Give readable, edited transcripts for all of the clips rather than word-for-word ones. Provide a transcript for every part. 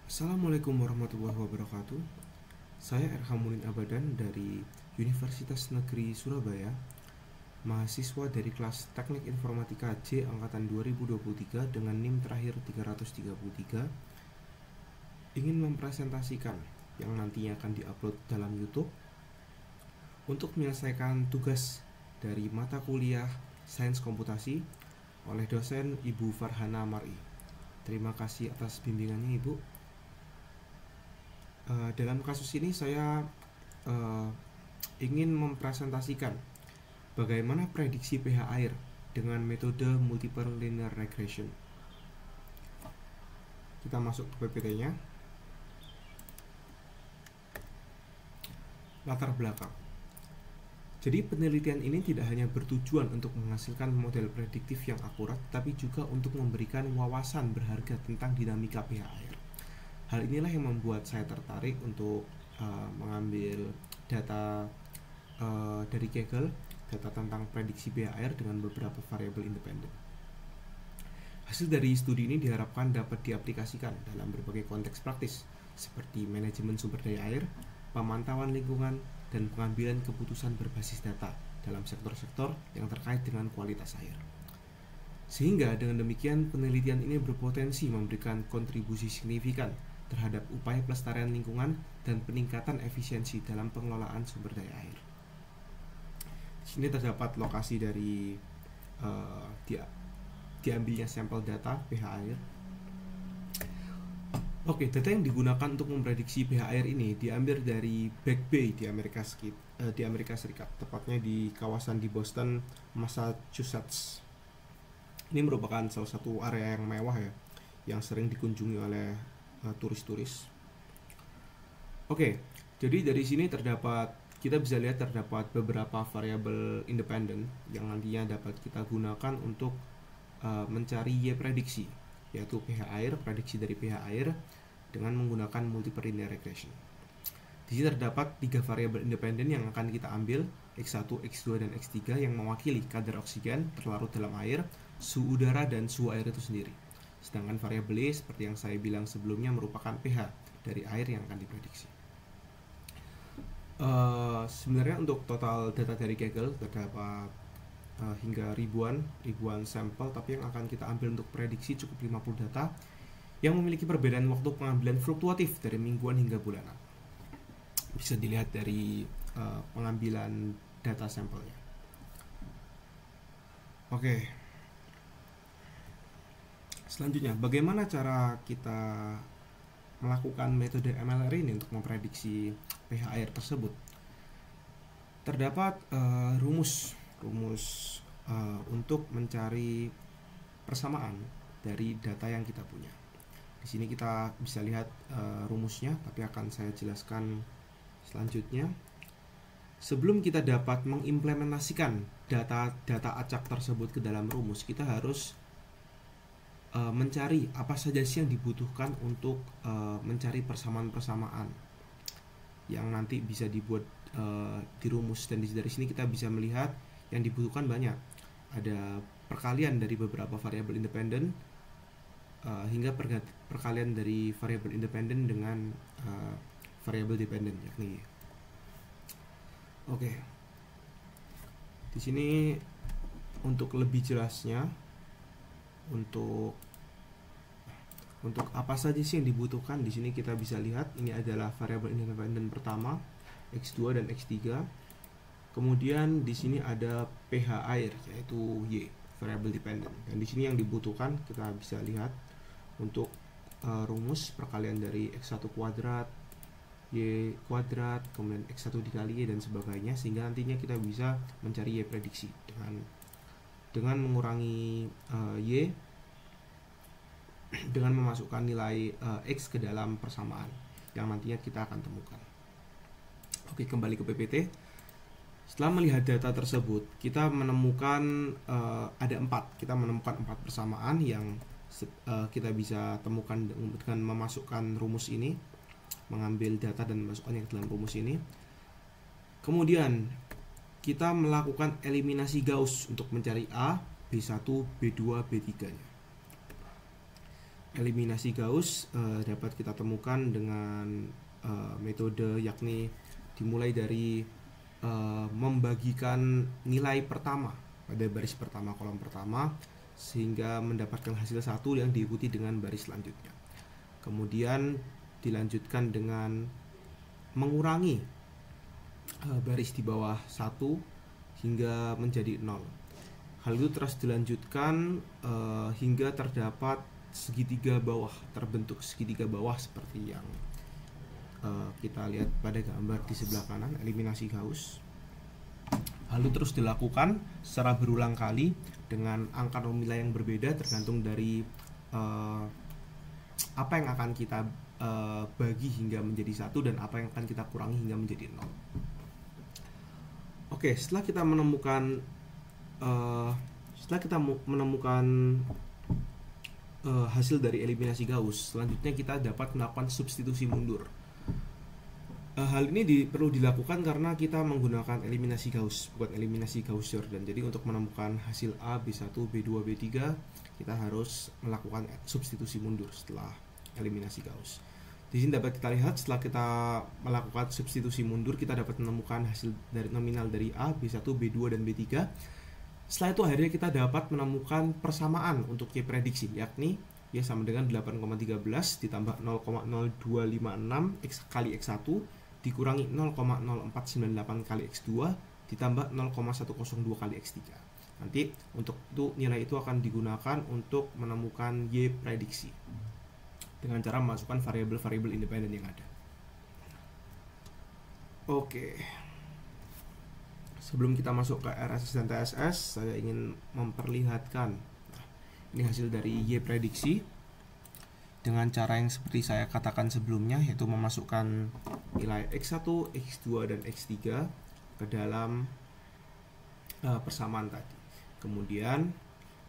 Assalamualaikum warahmatullahi wabarakatuh. Saya Erhamuddin Abadan dari Universitas Negeri Surabaya, mahasiswa dari kelas Teknik Informatika C angkatan 2023 dengan NIM terakhir 333, ingin mempresentasikan yang nantinya akan diupload dalam YouTube untuk menyelesaikan tugas dari mata kuliah Sains Komputasi oleh dosen Ibu Farhana Mar'i. Terima kasih atas bimbingannya, Ibu. Dalam kasus ini saya ingin mempresentasikan bagaimana prediksi pH air dengan metode multiple linear regression. Kita masuk ke PPT-nya. Latar belakang. Jadi penelitian ini tidak hanya bertujuan untuk menghasilkan model prediktif yang akurat, tapi juga untuk memberikan wawasan berharga tentang dinamika pH air. Hal inilah yang membuat saya tertarik untuk mengambil data dari Kaggle, data tentang prediksi pH air dengan beberapa variabel independen. Hasil dari studi ini diharapkan dapat diaplikasikan dalam berbagai konteks praktis, seperti manajemen sumber daya air, pemantauan lingkungan, dan pengambilan keputusan berbasis data dalam sektor-sektor yang terkait dengan kualitas air. Sehingga dengan demikian penelitian ini berpotensi memberikan kontribusi signifikan terhadap upaya pelestarian lingkungan dan peningkatan efisiensi dalam pengelolaan sumber daya air. Di sini terdapat lokasi dari diambilnya sampel data pH air. Oke, data yang digunakan untuk memprediksi pH air ini diambil dari Back Bay di Amerika Serikat, tepatnya di kawasan di Boston, Massachusetts. Ini merupakan salah satu area yang mewah ya, yang sering dikunjungi oleh turis-turis. Oke, jadi dari sini kita bisa lihat terdapat beberapa variabel independen yang nantinya dapat kita gunakan untuk mencari Y prediksi, yaitu pH air, prediksi dari pH air dengan menggunakan multiple linear regression. Di sini terdapat 3 variabel independen yang akan kita ambil, X1, X2, dan X3 yang mewakili kadar oksigen terlarut dalam air, suhu udara, dan suhu air itu sendiri. Sedangkan variabel Y seperti yang saya bilang sebelumnya merupakan pH dari air yang akan diprediksi. Sebenarnya untuk total data dari Kaggle terdapat hingga ribuan sampel, tapi yang akan kita ambil untuk prediksi cukup 50 data yang memiliki perbedaan waktu pengambilan fluktuatif dari mingguan hingga bulanan. Bisa dilihat dari pengambilan data sampelnya. Oke. Selanjutnya, bagaimana cara kita melakukan metode MLR ini untuk memprediksi pH air tersebut? Terdapat rumus untuk mencari persamaan dari data yang kita punya. Di sini kita bisa lihat rumusnya, tapi akan saya jelaskan selanjutnya. Sebelum kita dapat mengimplementasikan data acak tersebut ke dalam rumus, kita harus mencari apa saja sih yang dibutuhkan untuk mencari persamaan-persamaan yang nanti bisa dibuat di rumus. Dan dari sini kita bisa melihat yang dibutuhkan banyak. Ada perkalian dari beberapa variabel independen hingga perkalian dari variabel independen dengan variabel dependen, yakni Y. Oke. Di sini untuk lebih jelasnya, untuk apa saja sih yang dibutuhkan, di sini kita bisa lihat ini adalah variabel independen pertama, X2 dan X3. Kemudian di sini ada pH air, yaitu Y, variabel dependen. Dan di sini yang dibutuhkan kita bisa lihat untuk rumus perkalian dari X1 kuadrat, Y kuadrat, kemudian X1 dikali Y dan sebagainya, sehingga nantinya kita bisa mencari Y prediksi dengan mengurangi Y dengan memasukkan nilai X ke dalam persamaan yang nantinya kita akan temukan. Oke, kembali ke PPT. Setelah melihat data tersebut, kita menemukan ada 4 persamaan yang kita bisa temukan dengan memasukkan rumus ini, mengambil data dan memasukkannya ke dalam rumus ini. Kemudian kita melakukan eliminasi Gauss untuk mencari A, B1, B2, B3 nya. eliminasi Gauss dapat kita temukan dengan metode, yakni dimulai dari membagikan nilai pertama pada baris pertama kolom pertama sehingga mendapatkan hasil 1 yang diikuti dengan baris selanjutnya. Kemudian dilanjutkan dengan mengurangi baris di bawah 1 hingga menjadi 0. Hal itu terus dilanjutkan hingga terdapat segitiga bawah, terbentuk segitiga bawah seperti yang kita lihat pada gambar di sebelah kanan, eliminasi Gauss. Hal itu terus dilakukan secara berulang kali dengan angka nominal yang berbeda tergantung dari apa yang akan kita bagi hingga menjadi 1 dan apa yang akan kita kurangi hingga menjadi 0. Oke, setelah kita menemukan hasil dari eliminasi Gauss, selanjutnya kita dapat melakukan substitusi mundur. Hal ini perlu dilakukan karena kita menggunakan eliminasi Gauss, bukan eliminasi Gauss-Jordan. Jadi untuk menemukan hasil A, B1, B2, B3, kita harus melakukan substitusi mundur setelah eliminasi Gauss. Di sini dapat kita lihat setelah kita melakukan substitusi mundur, kita dapat menemukan hasil dari nominal dari A, B1, B2, dan B3. Setelah itu akhirnya kita dapat menemukan persamaan untuk Y prediksi, yakni Y sama dengan 8,13 ditambah 0,0256 X kali X1 dikurangi 0,0498 kali X2 ditambah 0,102 kali X3. Nanti untuk itu nilai itu akan digunakan untuk menemukan Y prediksi dengan cara memasukkan variabel-variabel independen yang ada. Oke. Sebelum kita masuk ke RSS dan TSS, saya ingin memperlihatkan ini hasil dari Y prediksi dengan cara yang seperti saya katakan sebelumnya, yaitu memasukkan nilai X1, X2, dan X3 ke dalam persamaan tadi. Kemudian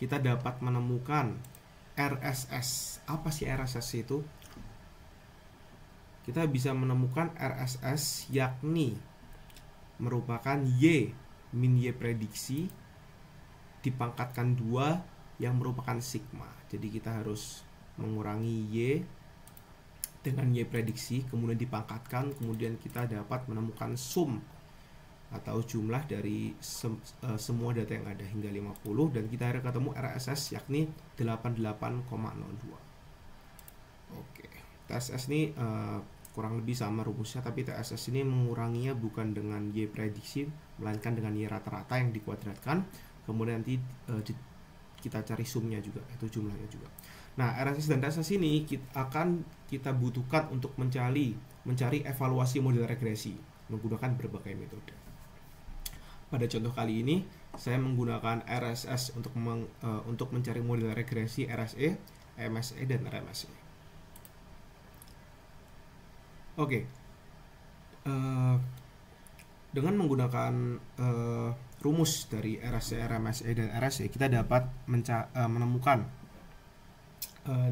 kita dapat menemukan RSS. Apa sih RSS itu? Kita bisa menemukan RSS yakni merupakan Y min Y prediksi dipangkatkan 2 yang merupakan sigma. Jadi kita harus mengurangi Y dengan Y prediksi, kemudian dipangkatkan, kemudian kita dapat menemukan sum atau jumlah dari semua data yang ada hingga 50, dan kita akhirnya ketemu RSS yakni 88,02. Oke, TSS ini kurang lebih sama rumusnya, tapi TSS ini menguranginya bukan dengan Y prediksi, melainkan dengan Y rata-rata yang dikuadratkan, kemudian nanti kita cari sumnya juga, itu jumlahnya juga. Nah, RSS dan TSS ini akan kita butuhkan untuk mencari evaluasi model regresi menggunakan berbagai metode. Pada contoh kali ini, saya menggunakan RSS untuk mencari model regresi RSE, MSE, dan RMSE. Oke, dengan menggunakan rumus dari RSE, RMSE, dan RSE, kita dapat menemukan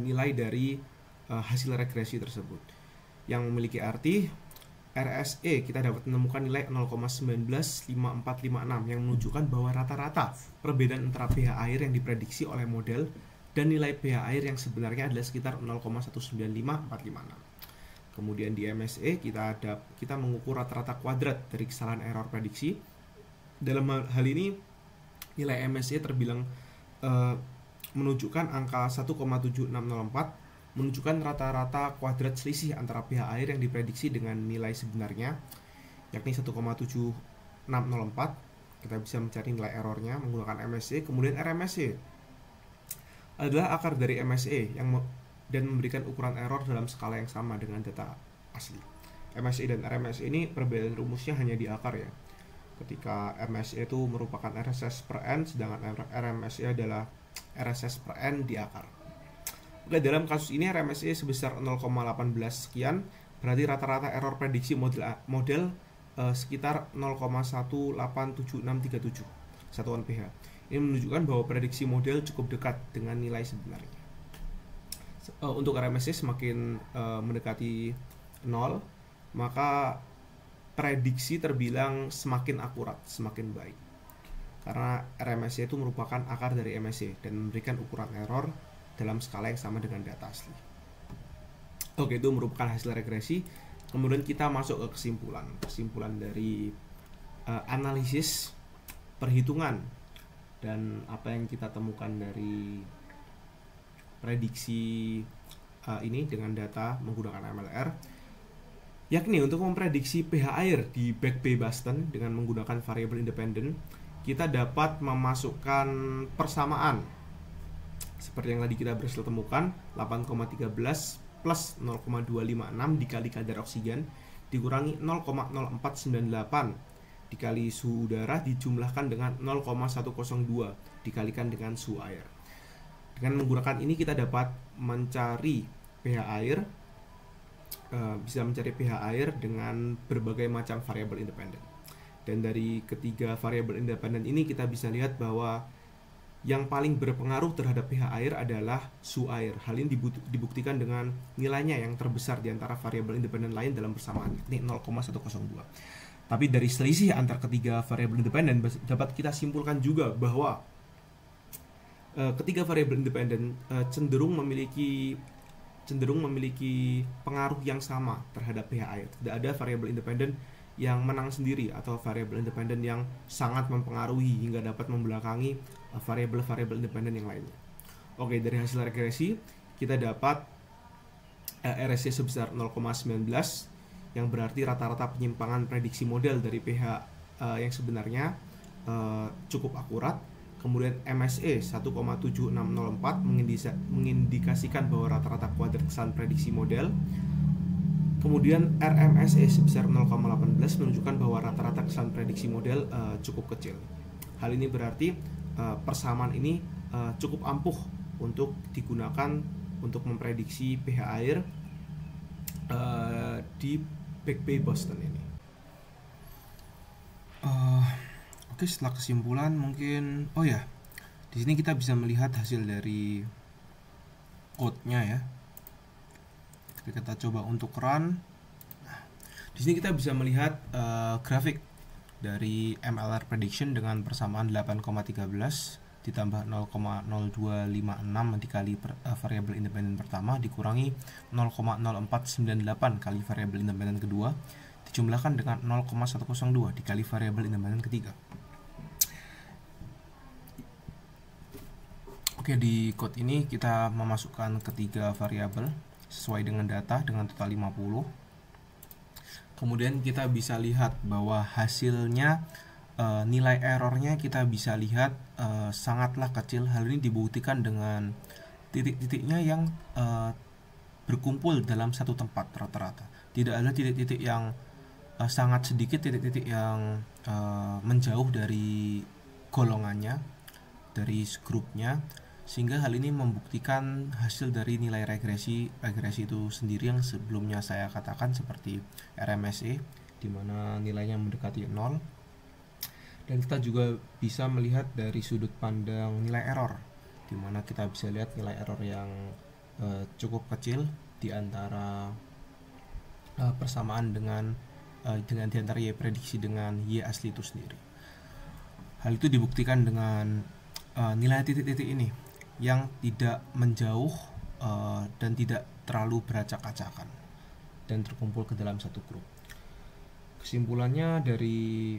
nilai dari hasil regresi tersebut yang memiliki arti RSE. Kita dapat menemukan nilai 0,195456 yang menunjukkan bahwa rata-rata perbedaan antara pH air yang diprediksi oleh model dan nilai pH air yang sebenarnya adalah sekitar 0,195456. Kemudian di MSE kita mengukur rata-rata kuadrat dari kesalahan error prediksi. Dalam hal ini nilai MSE terbilang menunjukkan angka 1,7604, menunjukkan rata-rata kuadrat selisih antara pH air yang diprediksi dengan nilai sebenarnya, yakni 1,7604. Kita bisa mencari nilai errornya menggunakan MSE. Kemudian RMSE adalah akar dari MSE dan memberikan ukuran error dalam skala yang sama dengan data asli. MSE dan RMSE ini perbedaan rumusnya hanya di akar ya. Ketika MSE itu merupakan RSS per N, sedangkan RMSE adalah RSS per N di akar. Oke, dalam kasus ini RMSE sebesar 0,18 sekian, berarti rata-rata error prediksi model sekitar 0,187637 satuan pH. Ini menunjukkan bahwa prediksi model cukup dekat dengan nilai sebenarnya. Untuk RMSE semakin mendekati 0, maka prediksi terbilang semakin akurat, semakin baik. Karena RMSE itu merupakan akar dari MSE dan memberikan ukuran error dalam skala yang sama dengan data asli. Oke, itu merupakan hasil regresi. Kemudian kita masuk ke kesimpulan dari analisis, perhitungan, dan apa yang kita temukan dari prediksi ini dengan data menggunakan MLR, yakni untuk memprediksi pH air di Back Bay Boston dengan menggunakan variabel independen, kita dapat memasukkan persamaan seperti yang tadi kita berhasil temukan, 8,13 plus 0,256 dikali kadar oksigen dikurangi 0,0498 dikali suhu udara dijumlahkan dengan 0,102 dikalikan dengan suhu air. Dengan menggunakan ini kita dapat mencari pH air, bisa mencari pH air dengan berbagai macam variabel independen. Dan dari ketiga variabel independen ini kita bisa lihat bahwa yang paling berpengaruh terhadap pH air adalah suhu air. Hal ini dibuktikan dengan nilainya yang terbesar di antara variabel independen lain dalam persamaan, yakni 0,102. Tapi dari selisih antar ketiga variabel independen dapat kita simpulkan juga bahwa ketiga variabel independen cenderung memiliki pengaruh yang sama terhadap pH air. Tidak ada variabel independen yang menang sendiri atau variabel independen yang sangat mempengaruhi hingga dapat membelakangi variabel-variabel independen yang lainnya. Oke, dari hasil regresi kita dapat RSC sebesar 0,19 yang berarti rata-rata penyimpangan prediksi model dari pH yang sebenarnya cukup akurat. Kemudian MSE 1,7604 mengindikasikan bahwa rata-rata kuadrat kesalahan prediksi model. Kemudian RMSE sebesar 0,18 menunjukkan bahwa rata-rata kesalahan prediksi model cukup kecil. Hal ini berarti persamaan ini cukup ampuh untuk digunakan untuk memprediksi pH air di Back Bay Boston ini. Oke, setelah kesimpulan mungkin di sini kita bisa melihat hasil dari code-nya ya. Kita coba untuk run. Nah, di sini kita bisa melihat grafik dari MLR prediction dengan persamaan 8,13 ditambah 0,0256 dikali variabel independen pertama dikurangi 0,0498 kali variabel independen kedua dijumlahkan dengan 0,102 dikali variabel independen ketiga. Oke, di code ini kita memasukkan ketiga variabel sesuai dengan data dengan total 50. Kemudian kita bisa lihat bahwa hasilnya nilai errornya kita bisa lihat sangatlah kecil. Hal ini dibuktikan dengan titik-titiknya yang berkumpul dalam satu tempat rata-rata. Tidak ada titik-titik yang sangat sedikit, titik-titik yang menjauh dari golongannya, dari grupnya, sehingga hal ini membuktikan hasil dari nilai regresi itu sendiri yang sebelumnya saya katakan seperti RMSE di mana nilainya mendekati 0. Dan kita juga bisa melihat dari sudut pandang nilai error di mana kita bisa lihat nilai error yang cukup kecil di antara persamaan dengan di antara Y prediksi dengan Y asli itu sendiri. Hal itu dibuktikan dengan nilai titik-titik ini yang tidak menjauh dan tidak terlalu beracak-acakan dan terkumpul ke dalam satu grup. Kesimpulannya dari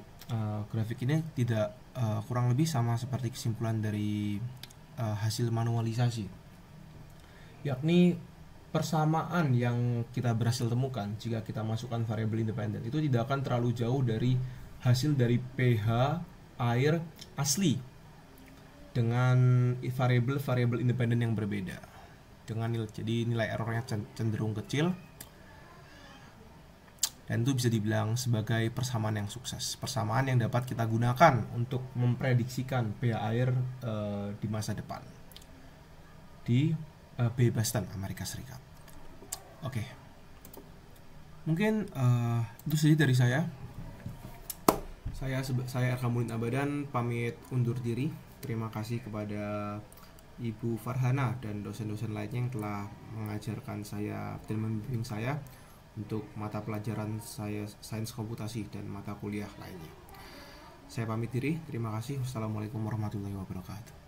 grafik ini tidak kurang lebih sama seperti kesimpulan dari hasil manualisasi, yakni persamaan yang kita berhasil temukan jika kita masukkan variabel independen itu tidak akan terlalu jauh dari hasil dari pH air asli dengan variabel independen yang berbeda. Jadi nilai errornya cenderung kecil dan itu bisa dibilang sebagai persamaan yang sukses. Persamaan yang dapat kita gunakan untuk memprediksikan pH air di masa depan di Bay Boston, Amerika Serikat. Oke. Mungkin itu saja dari saya. Saya Arkamulin Abadan pamit undur diri. Terima kasih kepada Ibu Farhana dan dosen-dosen lainnya yang telah mengajarkan saya dan membimbing saya untuk mata pelajaran saya sains komputasi dan mata kuliah lainnya. Saya pamit diri. Terima kasih. Wassalamualaikum warahmatullahi wabarakatuh.